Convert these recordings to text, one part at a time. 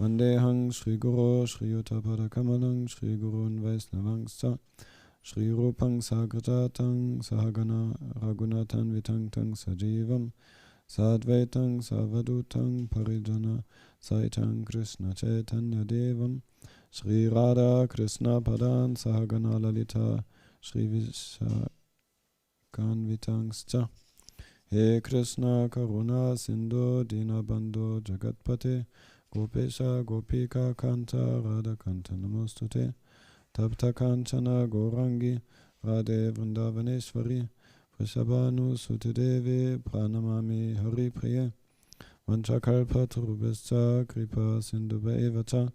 Vandehang Shri Guru Shri Yuttapada Kamalang Shri Gurun Vaisnavangsa Shri Rupang Sagratatang Sahagana Raghunathan Vitangtang Sajivam Sadvaitang Savadutang Parijana Saitang Krishna Chaitanya Devam Shri Radha Krishna Padan Sahagana Lalita Shri Vishakan Vitangscha He Krishna Karuna Sindhu Dinabandhu Jagatpate Gopesha Gopika Kanta Radha Kanta Namostute Tapta Kanchana Gorangi Radhe Vrindavaneshwari Vrishabhanu Sutedevi Pranamami Hari Priye Vanchakalpa Turubhascha Kripa Sindhuva Evacha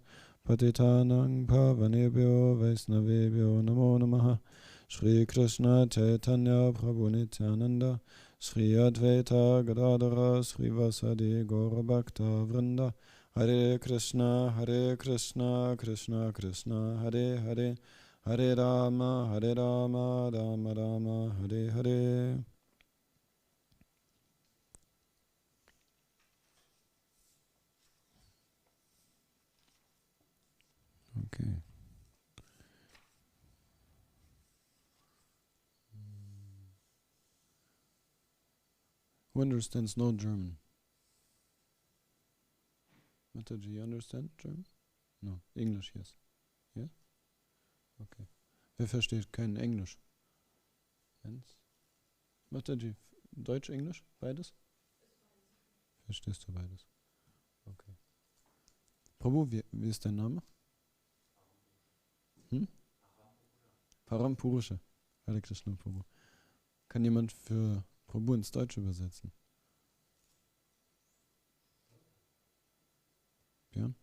Patitanang Pavanebhyo Vaisnavebhyo Namo Namaha Shri Krishna Chaitanya Prabhu Nityananda Shri Advaita Gadadara Shri Vasadi Gaura Bhakta Vrinda Hare Krishna Krishna Krishna Hare Hare Hare Rama Rama Rama Hare Hare. Okay. Who understands no German? Mataji, you understand German? No. English, yes. Yeah? Okay. Wer versteht kein Englisch? Eins. Mataji, Deutsch, Englisch? Beides? Verstehst du beides? Okay. Prabhu, wie ist dein Name? Param Purusha. Hare Krishna Prabhu. Kann jemand für Prabhu ins Deutsche übersetzen? Björn?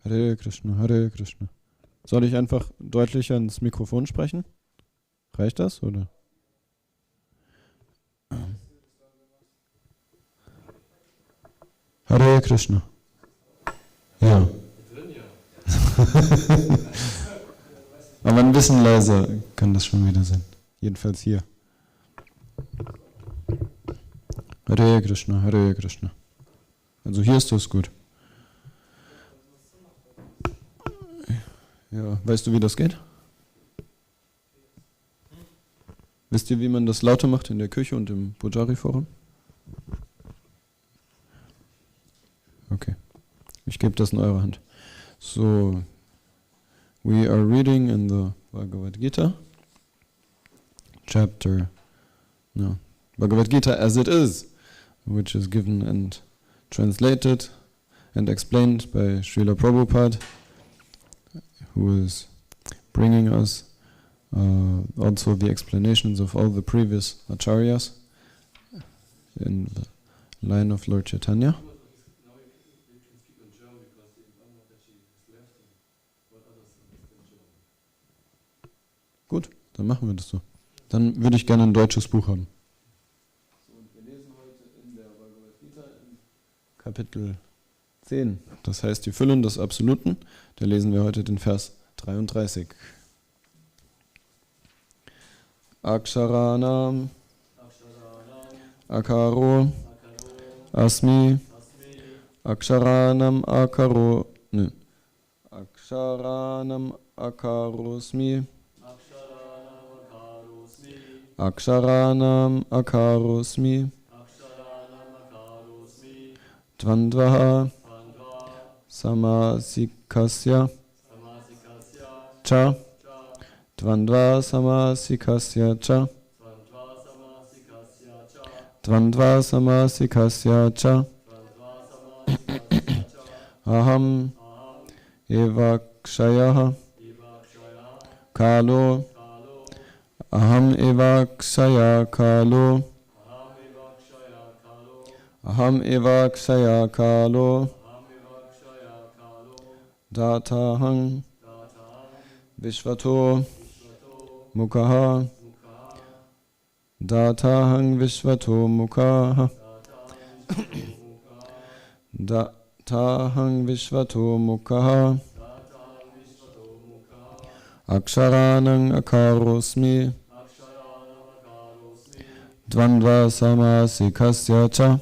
Hare Krishna, Hare Krishna. Soll ich einfach deutlicher ins Mikrofon sprechen? Reicht das, oder? Hare Krishna. Ja. Aber ein bisschen leiser kann das schon wieder sein. Jedenfalls hier. Hare Krishna, Hare Krishna. Also hier ist das gut. Ja, weißt du, wie das geht? Wisst ihr, wie man das lauter macht in der Küche und im Pujari-Forum? Okay. Ich gebe das in eure Hand. So, we are reading in the Bhagavad-Gita, Bhagavad-Gita as it is, which is given and translated and explained by Srila Prabhupada, who is bringing us also the explanations of all the previous acharyas in the line of Lord Chaitanya. Gut, dann machen wir das so. Dann würde ich gerne ein deutsches Buch haben. So, und wir lesen heute in der Bhagavad-Gita in Kapitel 10. Das heißt die Füllen des Absoluten. Da lesen wir heute den Vers 33. Aksharanam Akaro Asmi Aksharanam Akaro Aksharanam Akarosmi Aksharanam Akarosmi Dvandvaha Samasikasya Cha Dvandva Samasikasya Cha Dvandva Samasikasya Cha Aham Evakshayah Kalo Aham Evakshaya Kalo Aham Evakshaya Kalo Datahang Vishvato Mukhaha Datahang Vishvato Mukhaha Datahang Vishvato Mukhaha Aksharanang Akarosmi Dvandva Samasikasya Cha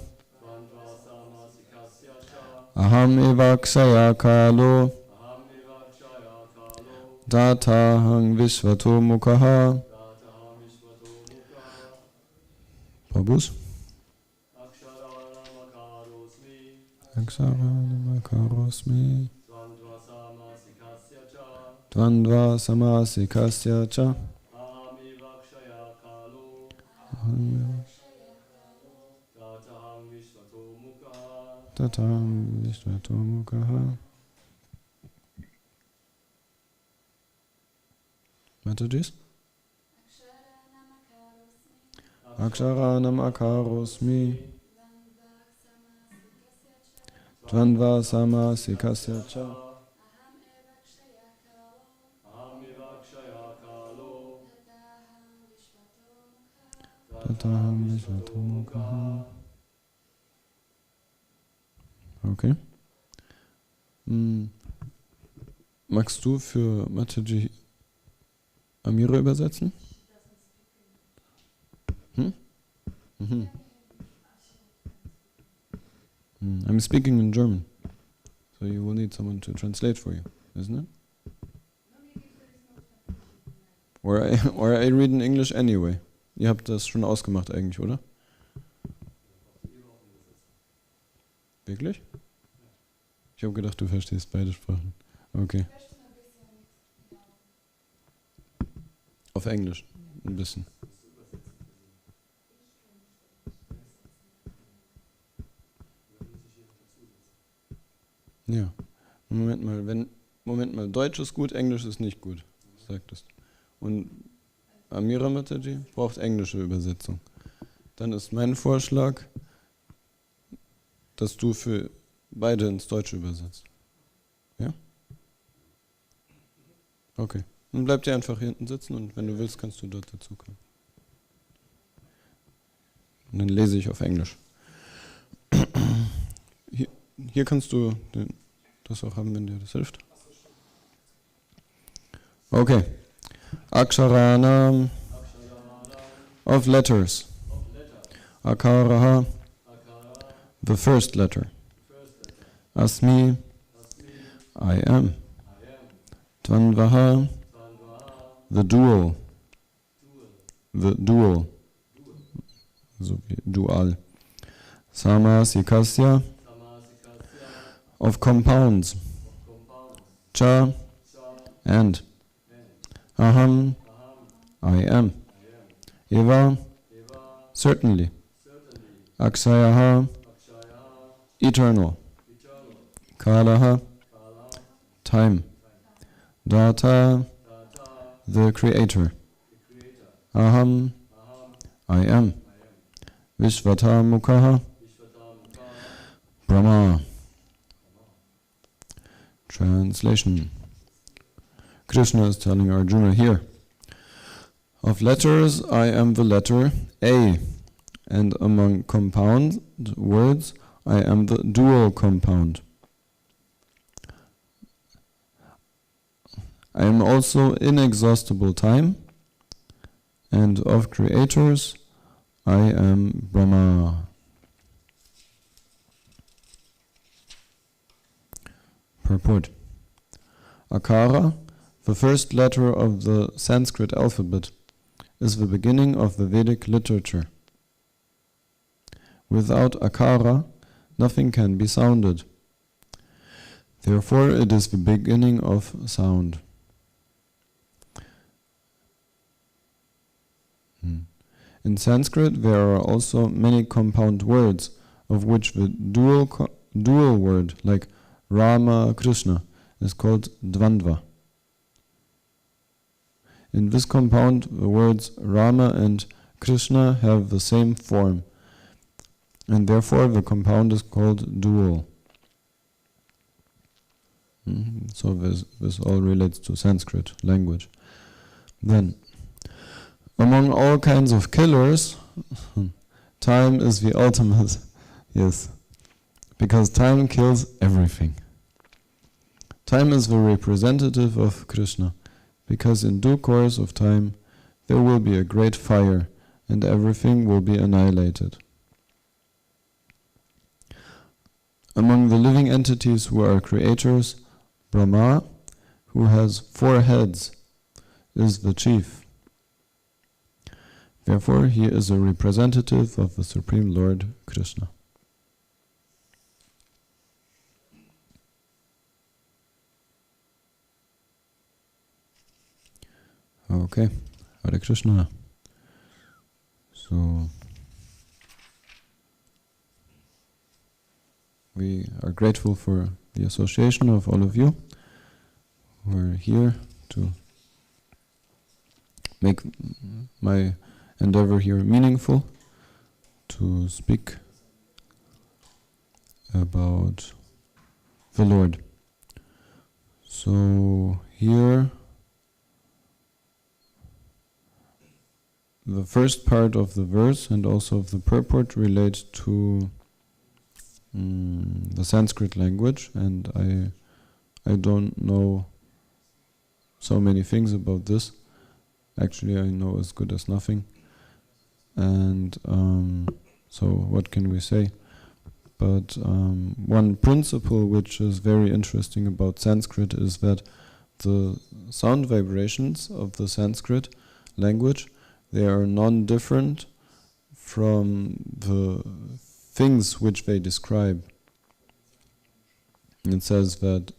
Aham eva kshaya kalo datahang vishvato mukhaha. Prabhus? Aksharanamakarosmi Dvandva samasikasya cha Tatam vishvato mukhaha. Matatis? Aksharanam akarosmi Dvandva samasikasya cha Tataham vishvato mukhaha. Okay. Magst du für Mataji Amira übersetzen? I'm speaking in German, so you will need someone to translate for you, isn't it? Or I read in English anyway. Ihr habt das schon ausgemacht eigentlich, oder? Wirklich? Ich habe gedacht, du verstehst beide Sprachen. Okay. Auf Englisch, ein bisschen. Ja. Moment mal, Deutsch ist gut, Englisch ist nicht gut, sagtest. Und Amira Mataji braucht englische Übersetzung. Dann ist mein Vorschlag, dass du für beide ins Deutsche übersetzt. Ja? Okay. Dann bleibt ihr einfach hier hinten sitzen und wenn du willst, kannst du dort dazukommen. Und dann lese ich auf Englisch. Hier kannst du das auch haben, wenn dir das hilft. Okay. Aksharanam of letters. Akaraha, the first letter. Asmi, I am. Dvandvaha, the dual. The dual. So wie dual. Samasikasya, of compounds. Cha, and. Aham, I am. Eva, certainly. Akshayaha, eternal. Kalaha, time. Data, the creator. Aham, I am. Vishvata mukhaha, Brahma. Translation. Krishna is telling Arjuna here, of letters I am the letter A, and among compound words I am the dual compound. I am also inexhaustible time, and of creators I am Brahma. Purport. Akara, the first letter of the Sanskrit alphabet, is the beginning of the Vedic literature. Without Akara, nothing can be sounded. Therefore, it is the beginning of sound. In Sanskrit, there are also many compound words, of which the dual word, like Rama, Krishna, is called Dvandva. In this compound, the words Rama and Krishna have the same form, and therefore the compound is called dual. So this all relates to Sanskrit language. Then, among all kinds of killers, time is the ultimate. Yes, because time kills everything. Time is the representative of Krishna, because in due course of time there will be a great fire and everything will be annihilated. Among the living entities who are creators, Brahma, who has 4 heads, is the chief. Therefore, he is a representative of the Supreme Lord Krishna. Okay, Hare Krishna. So, we are grateful for the association of all of you who are here to make my endeavor here meaningful, to speak about the Lord. So here, the first part of the verse and also of the purport relate to the Sanskrit language, and I don't know so many things about this. Actually, I know as good as nothing. And so what can we say? But one principle which is very interesting about Sanskrit is that the sound vibrations of the Sanskrit language, they are non-different from the things which they describe. It says that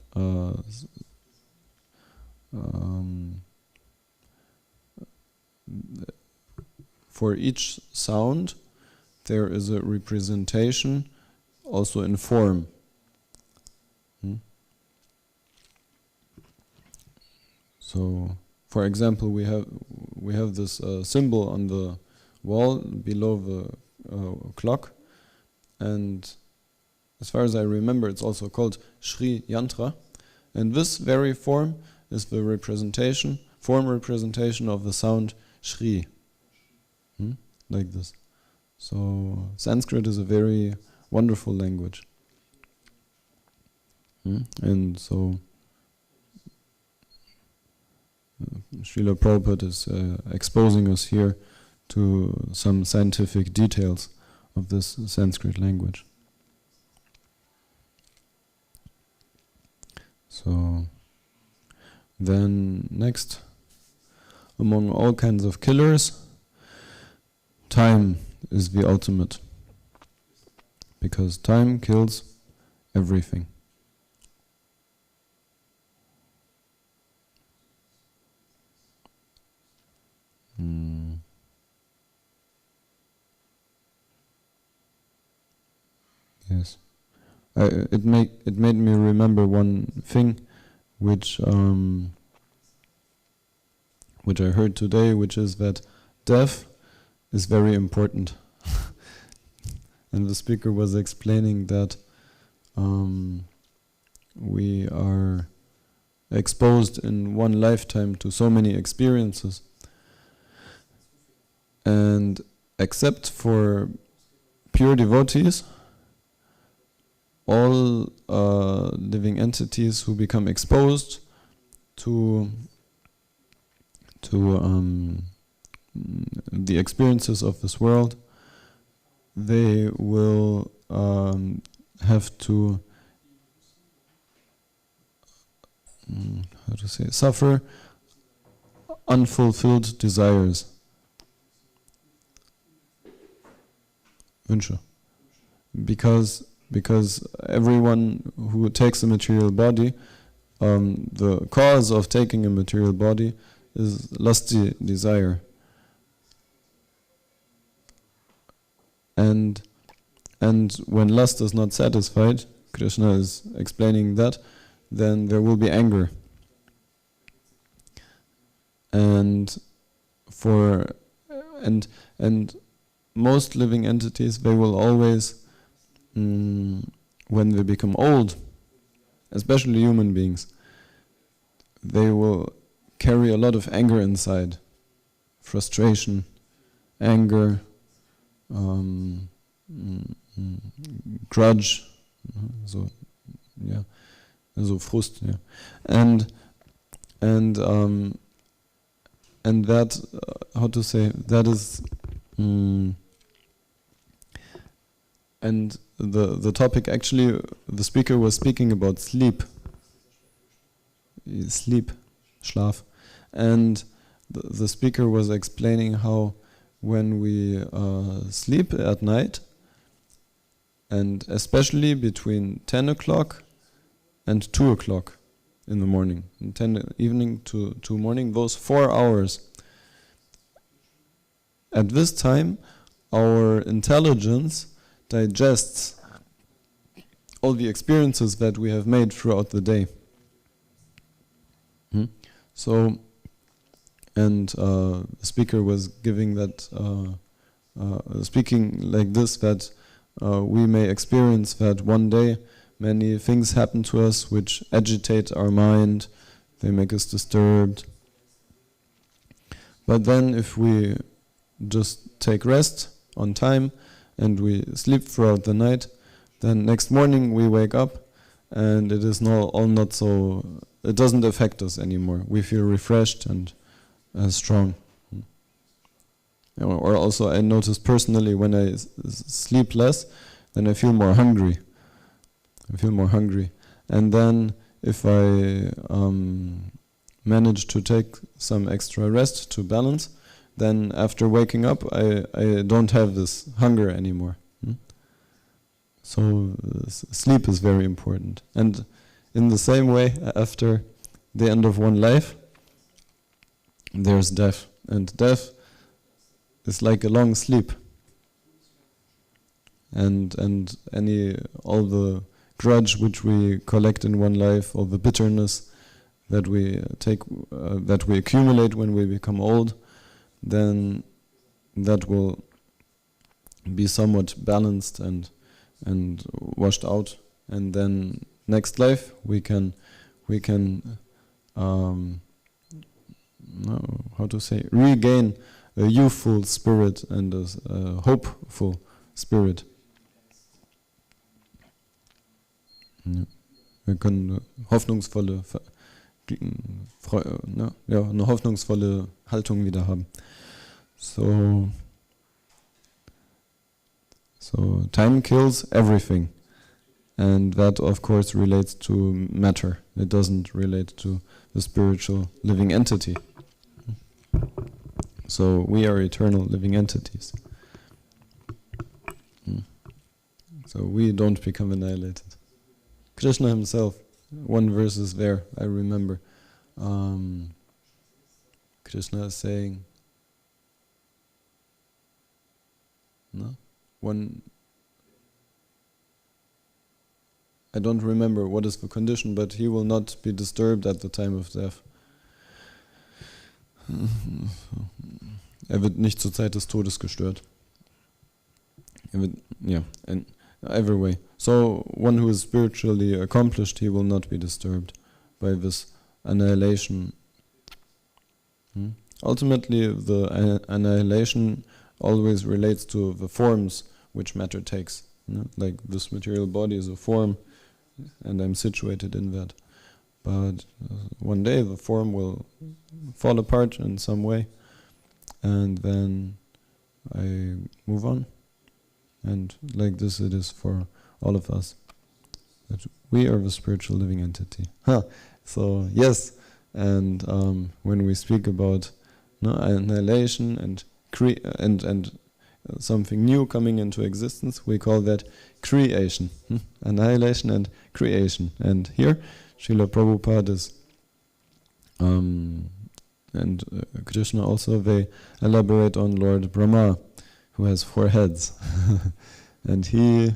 for each sound there is a representation also in form. So, for example, we have this symbol on the wall below the clock, and as far as I remember, it's also called Shri Yantra, and this very form is the form representation of the sound Shri, like this. So Sanskrit is a very wonderful language, and so Srila Prabhupada is exposing us here to some scientific details of this Sanskrit language. So then next, among all kinds of killers, time is the ultimate, because time kills everything. Yes, it made me remember one thing, which I heard today, which is that death is very important. And the speaker was explaining that we are exposed in one lifetime to so many experiences, and except for pure devotees, all living entities who become exposed to the experiences of this world, they will have to suffer unfulfilled desires. Wünsche. Because everyone who takes a material body, the cause of taking a material body is lusty desire. And when lust is not satisfied, Krishna is explaining that, then there will be anger. And most living entities, they will always, when they become old, especially human beings, they will carry a lot of anger inside, frustration, anger, grudge, so Frust, and that, how to say, that is And the topic, actually, the speaker was speaking about sleep. Sleep, Schlaf. And the speaker was explaining how when we sleep at night, and especially between 10 o'clock and 2 o'clock in the morning, 10 evening to morning, those 4 hours, at this time, our intelligence digests all the experiences that we have made throughout the day. So, and the speaker was giving that, speaking like this, that we may experience that one day many things happen to us which agitate our mind, they make us disturbed. But then if we just take rest on time and we sleep throughout the night, then next morning we wake up and it is all not so, it doesn't affect us anymore. We feel refreshed and strong. Or also I notice personally when I sleep less, then I feel more hungry. And then if I manage to take some extra rest to balance, then after waking up I don't have this hunger anymore. So sleep is very important. And in the same way, after the end of one life, there's death. And death is like a long sleep. And all the grudge which we collect in one life, all the bitterness that we that we accumulate when we become old, then that will be somewhat balanced and washed out, and then next life we can regain a youthful spirit and a hopeful spirit. Wir können eine hoffnungsvolle Haltung wieder haben. So time kills everything, and that of course relates to matter. It doesn't relate to the spiritual living entity. So we are eternal living entities. So we don't become annihilated. Krishna himself, one verse is there, I remember. Krishna is saying, I don't remember what is the condition, but he will not be disturbed at the time of death. Wird nicht zur Zeit des Todes gestört. In every way. So one who is spiritually accomplished, he will not be disturbed by this annihilation. Ultimately, the annihilation always relates to the forms which matter takes. Like this material body is a form, and I'm situated in that. But one day the form will fall apart in some way, and then I move on. And like this it is for all of us. That we are the spiritual living entity. So yes, and when we speak about annihilation and something new coming into existence, we call that creation. Annihilation and creation. And here, Srila Prabhupada is, and Krishna also, they elaborate on Lord Brahma, who has 4 heads. And he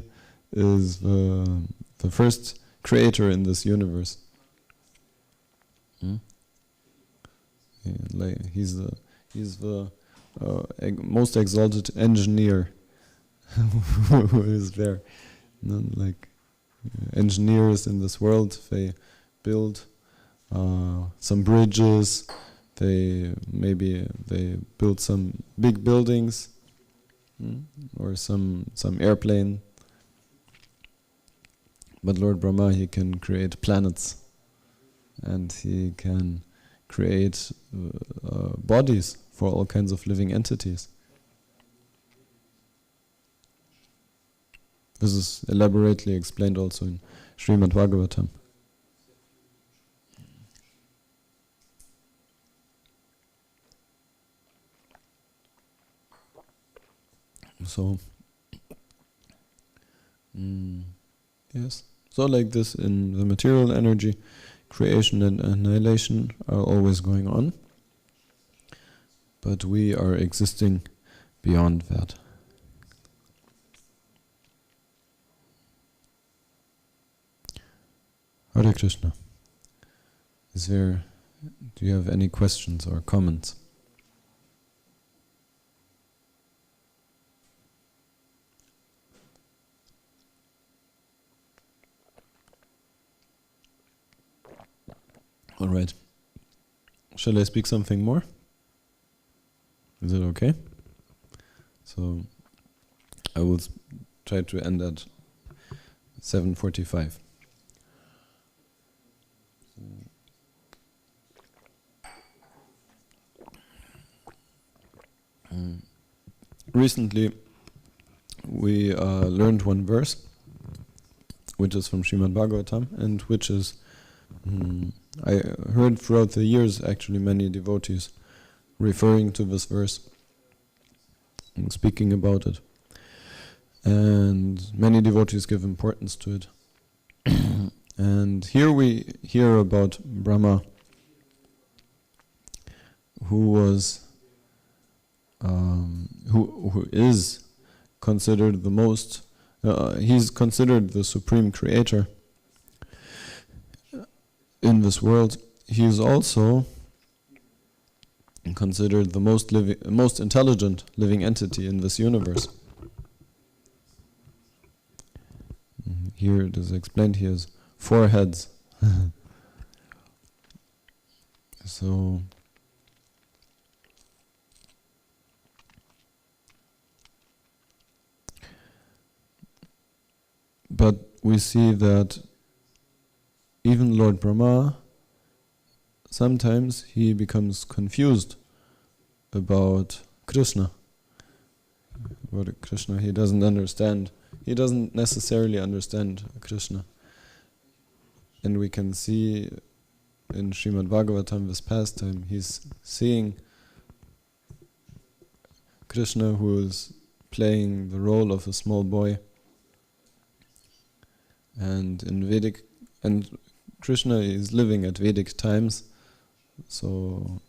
is the first creator in this universe. He's the most exalted engineer who is there. Like engineers in this world, they build some bridges, they build some big buildings, or some airplane. But Lord Brahma, he can create planets, and he can create bodies for all kinds of living entities. This is elaborately explained also in Srimad Bhagavatam. So, yes. So like this in the material energy, creation and annihilation are always going on, but we are existing beyond that. Hare Krishna. Do you have any questions or comments? All right. Shall I speak something more? Is it okay? So I will try to end at 7:45. Recently, we learned one verse, which is from Srimad Bhagavatam, and which is, I heard throughout the years actually many devotees referring to this verse and speaking about it. And many devotees give importance to it. And here we hear about Brahma, who was who is considered the most, he's considered the supreme creator in this world. He is also considered the most intelligent living entity in this universe. Here it is explained he has 4 heads. So but we see that even Lord Brahma, sometimes he becomes confused about Krishna. About Krishna, he doesn't understand. He doesn't necessarily understand Krishna. And we can see in Srimad Bhagavatam this pastime, he's seeing Krishna who is playing the role of a small boy. And Krishna is living at Vedic times, so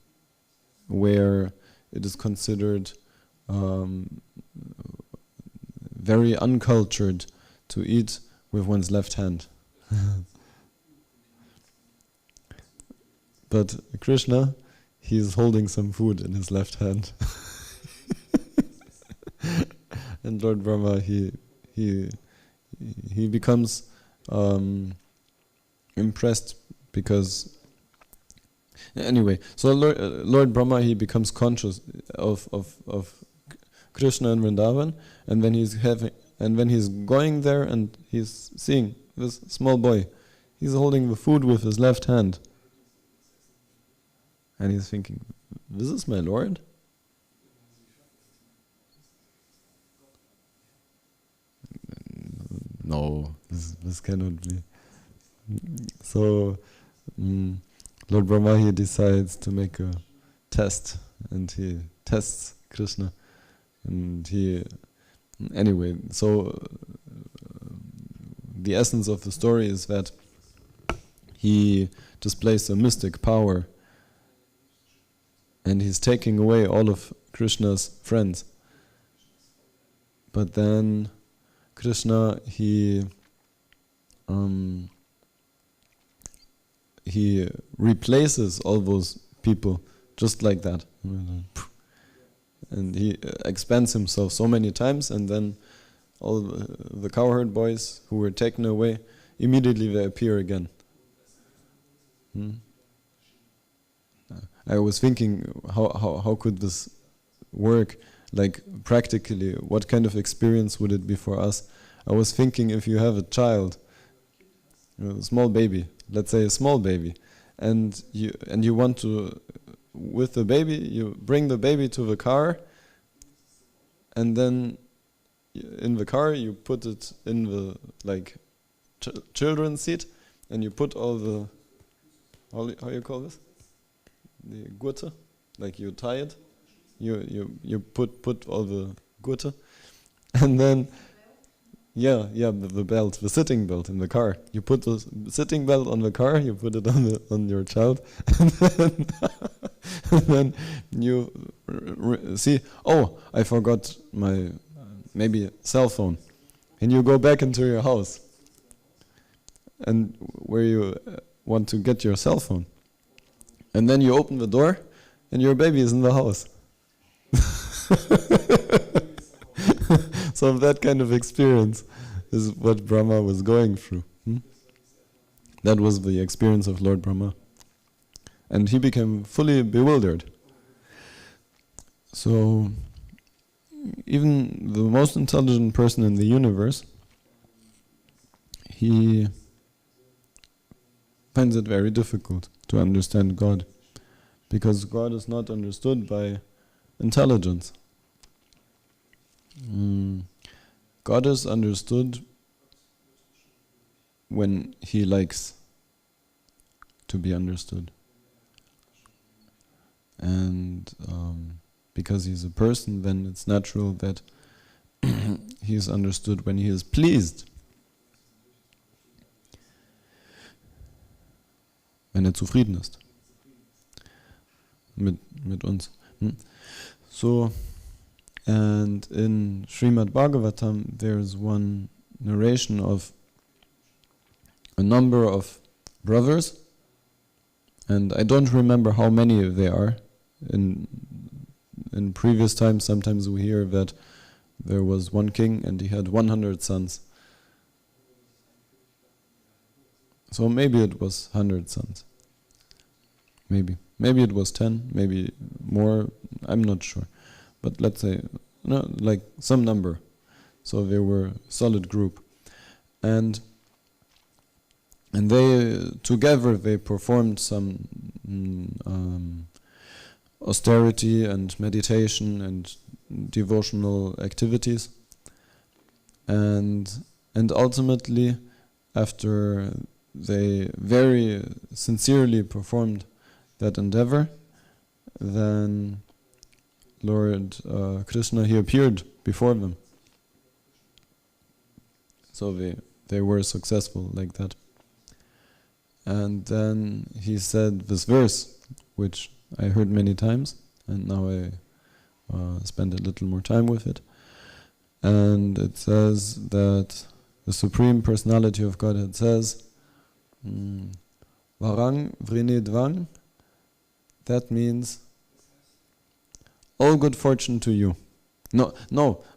where it is considered very uncultured to eat with one's left hand. But Krishna, he is holding some food in his left hand. And Lord Brahma, he becomes impressed because anyway, so Lord Brahma, he becomes conscious of Krishna and Vrindavan, and when he's going there and he's seeing this small boy, he's holding the food with his left hand, and he's thinking, "This is my Lord." No, this cannot be. So Lord Brahma, he decides to make a test, and he tests Krishna, and anyway, so the essence of the story is that he displays a mystic power, and he's taking away all of Krishna's friends. But then Krishna, he replaces all those people just like that, and he expands himself so many times, and then all the cowherd boys who were taken away, immediately they appear again. I was thinking, how could this work? Like practically, what kind of experience would it be for us? I was thinking, if you have a child, a small baby, let's say a small baby, and you want to, with the baby, you bring the baby to the car, and then in the car, you put it in the children's seat, and you put all the, how you call this? The Gurte, like you tie it. You put all the Gurte, and then the belt, the sitting belt in the car. You put the sitting belt on the car. You put it on your child, and then you see. Oh, I forgot my maybe cell phone, and you go back into your house, and where you want to get your cell phone, and then you open the door, and your baby is in the house. So that kind of experience is what Brahma was going through. That was the experience of Lord Brahma. And he became fully bewildered. So even the most intelligent person in the universe, he finds it very difficult to understand God, because God is not understood by intelligence. God is understood when he likes to be understood. And because he's a person, then it's natural that he is understood when he is pleased. Wenn zufrieden ist. Mit uns. So, and in Srimad Bhagavatam there's one narration of a number of brothers, and I don't remember how many there are. In previous times, sometimes we hear that there was one king and he had 100 sons. So maybe it was 100 sons. Maybe it was 10, maybe more, I'm not sure. But let's say, like some number. So they were a solid group. And they, together, they performed some austerity and meditation and devotional activities. And ultimately, after they very sincerely performed that endeavor, then Lord Krishna, he appeared before them. So they were successful like that. And then he said this verse, which I heard many times, and now I spend a little more time with it. And it says that the Supreme Personality of Godhead says, Varang Vrinidvang, that means all good fortune to you. No,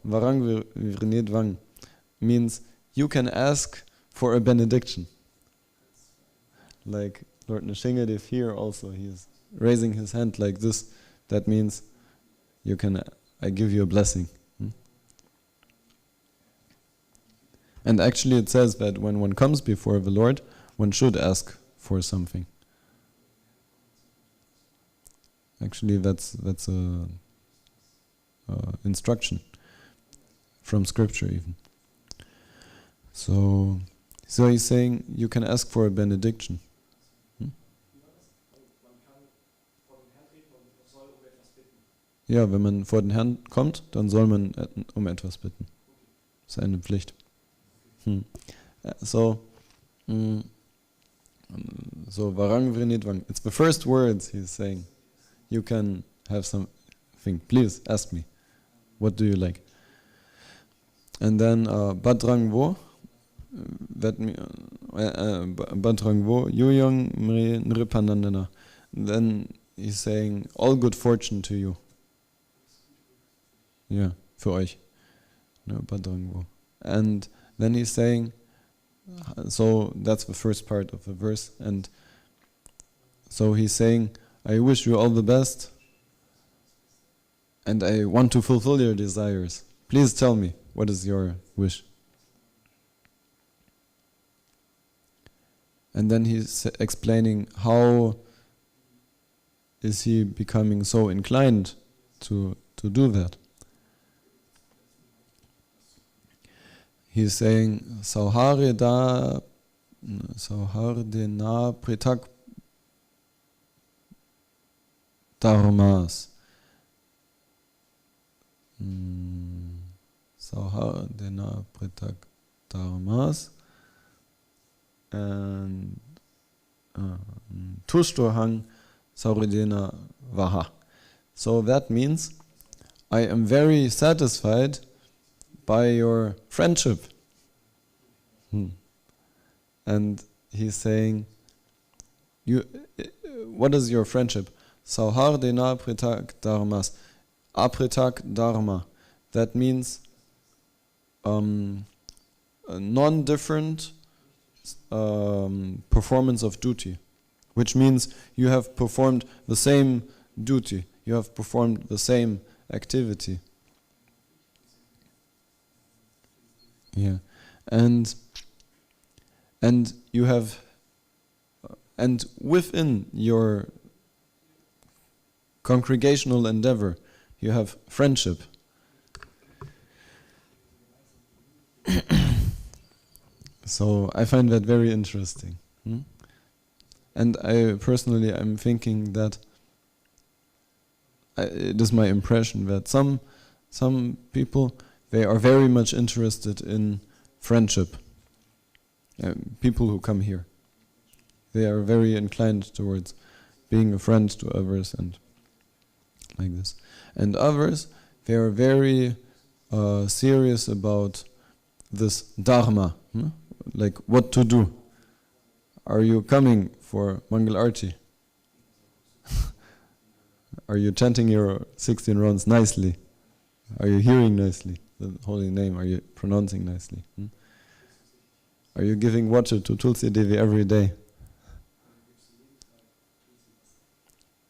Varang Vrinidvang means you can ask for a benediction. Like Lord Nrsingadev here also, he is raising his hand like this. That means I give you a blessing. And actually it says that when one comes before the Lord, one should ask for something. Actually that's a instruction from scripture even. So he's saying you can ask for a benediction. Ja, wenn man vor den Herrn kommt, dann soll man um etwas bitten. Das ist eine Pflicht. So Varang Vrinidvang. It's the first words he's saying. You can have something. Please ask me. What do you like? And then Badrang Vo. That Badrang Vo Yuyong Mre Nripanandana. Then he's saying all good fortune to you. Yeah, für euch. No, Badrang Vo. And then he's saying, so that's the first part of the verse, and so he's saying, I wish you all the best, and I want to fulfill your desires. Please tell me, what is your wish? And then he's explaining how is he becoming so inclined to do that. he's saying Sauhardena Pritak Dharmas. Sauhardena Pritak Dharmas and Tushtohang Sauridena Vaha. So that means I am very satisfied by your friendship. And he's saying, what is your friendship? Sauhardena Pritak Dharmas. Apritak Dharma. That means a non-different performance of duty, which means you have performed the same duty, you have performed the same activity. Yeah, and you have, and within your congregational endeavor, you have friendship. So I find that very interesting. And I personally am thinking that it is my impression that some people, they are very much interested in friendship. People who come here, they are very inclined towards being a friend to others and like this. And others, they are very serious about this dharma, like what to do. Are you coming for Mangal Arti? Are you chanting your 16 rounds nicely? Are you hearing nicely the holy name? Are you pronouncing nicely? Are you giving water to Tulsi Devi every day?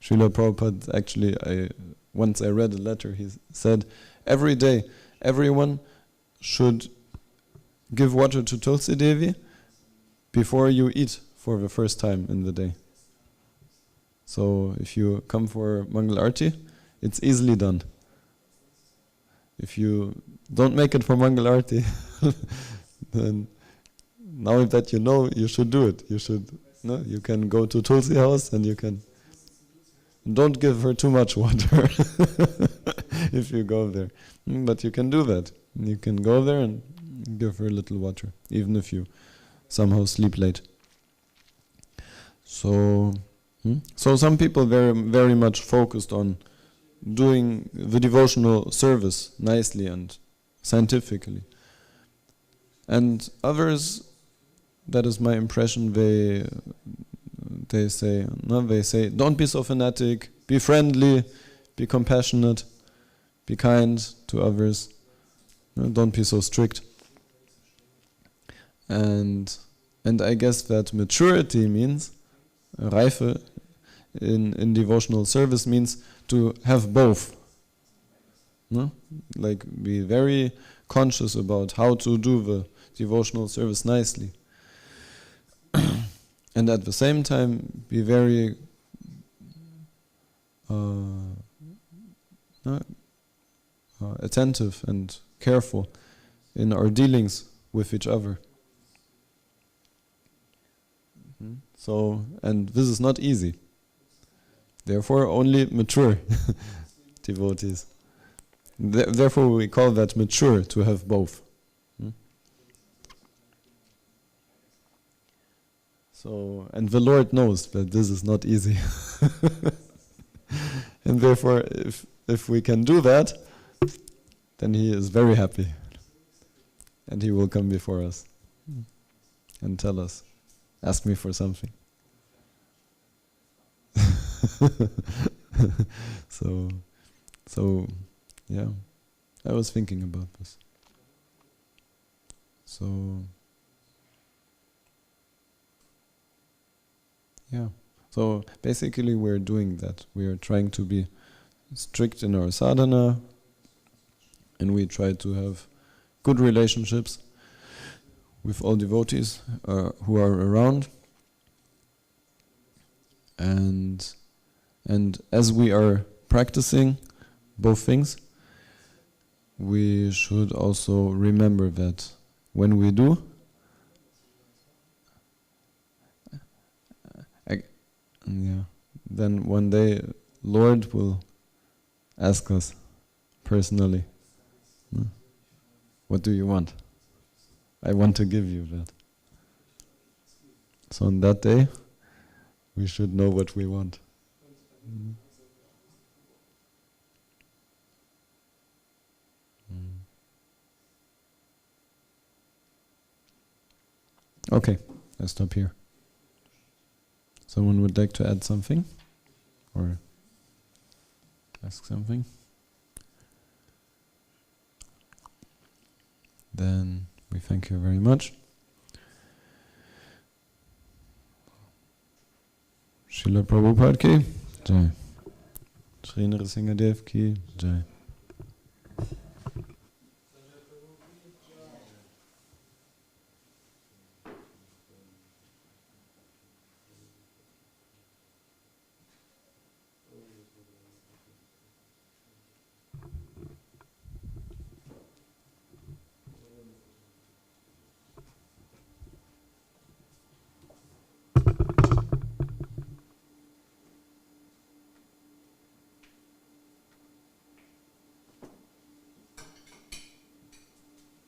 Srila Prabhupada, actually, once I read a letter, he said, every day, everyone should give water to Tulsi Devi before you eat for the first time in the day. So if you come for Mangal Arti, it's easily done. If you don't make it for Mangal Arti, then now that you know, you should do it. You can go to Tulsi house and you can. Don't give her too much water if you go there. But you can do that. You can go there and give her a little water, even if you somehow sleep late. So some people very, very much focused on doing the devotional service nicely and scientifically. And others, that is my impression, they say, don't be so fanatic, be friendly, be compassionate, be kind to others, don't be so strict. And I guess that maturity means, Reife in devotional service means to have both. Like be very conscious about how to do the devotional service nicely. And at the same time be very attentive and careful in our dealings with each other. So, and this is not easy. Therefore, only mature devotees. Therefore, we call that mature, to have both. So, and the Lord knows that this is not easy. And therefore, if we can do that, then He is very happy. And He will come before us and tell us, ask me for something. So, yeah, I was thinking about this. So, yeah. So basically we're doing that. We are trying to be strict in our sadhana, and we try to have good relationships with all devotees who are around. And as we are practicing both things, we should also remember that when we do, then one day Lord will ask us personally, what do you want? I want to give you that. So on that day, we should know what we want. Okay, I stop here. Someone would like to add something? Or ask something? Then we thank you very much. Srila Prabhupada ki Jai. Sri Nrsimhadev ki Jai.